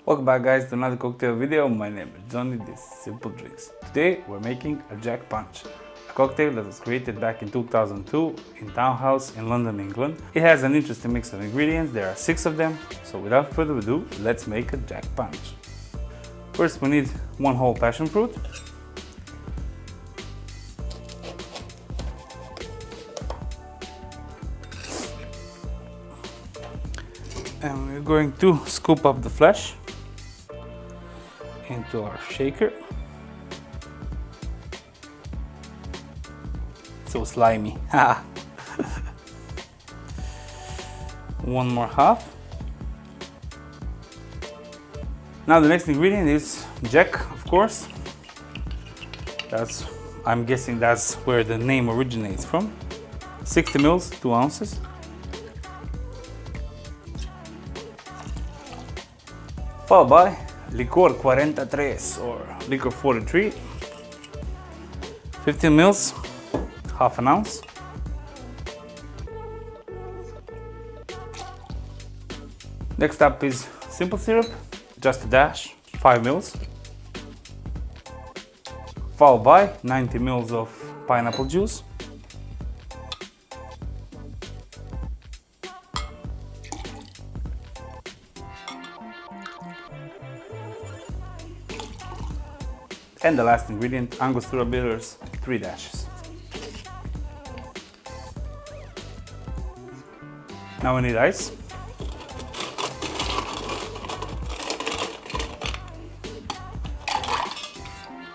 Welcome back guys to another cocktail video. My name is Johnny, this is Simple Drinks. Today we're making a Jack Punch, a cocktail that was created back in 2002 in Townhouse in London, England. It has an interesting mix of ingredients, there are 6 of them, so without further ado, let's make a Jack Punch. First we need 1 whole passion fruit, and we're going to scoop up the flesh into our shaker. So slimy. 1 more half. Now the next ingredient is Jack, of course. I'm guessing that's where the name originates from. 60 mils, 2 ounces. Followed by Licor 43 or Licor 43, 15 mils, half an ounce. Next up is simple syrup, just a dash, 5 mils. Followed by 90 mils of pineapple juice. And the last ingredient, Angostura Bitters, 3 dashes. Now we need ice.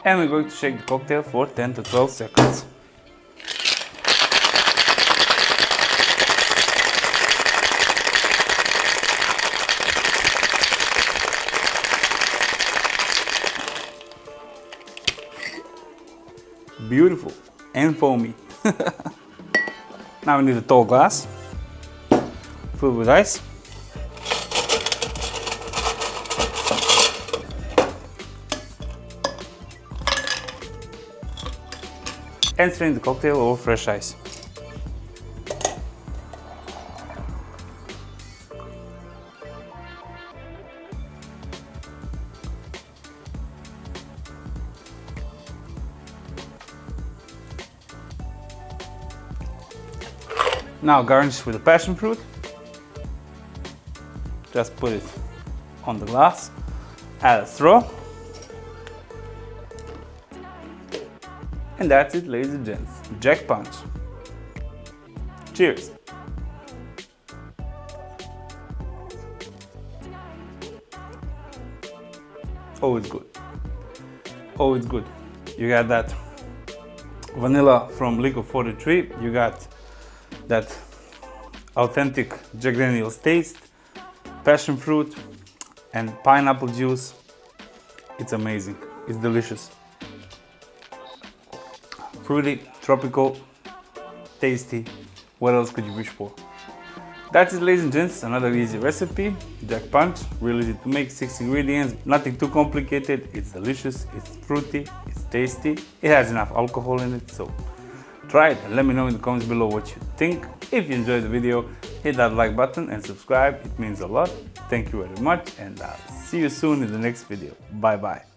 And we're going to shake the cocktail for 10 to 12 seconds. Beautiful and foamy. Now we need a tall glass filled with ice. And strain the cocktail over fresh ice. Now garnish with the passion fruit. Just put it on the glass, add a straw. And that's it, ladies and gents. Jack Punch. Cheers. Oh, it's good. Oh, it's good. You got that vanilla from Licor 43. You got that authentic Jack Daniel's taste, passion fruit and pineapple juice. It's amazing, it's delicious. Fruity, tropical, tasty. What else could you wish for? That's it, ladies and gents, another easy recipe. Jack Punch, real easy to make, 6 ingredients, nothing too complicated. It's delicious, it's fruity, it's tasty. It has enough alcohol in it, so try it and let me know in the comments below what you think. If you enjoyed the video, hit that like button and subscribe, it means a lot. Thank you very much and I'll see you soon in the next video. Bye bye.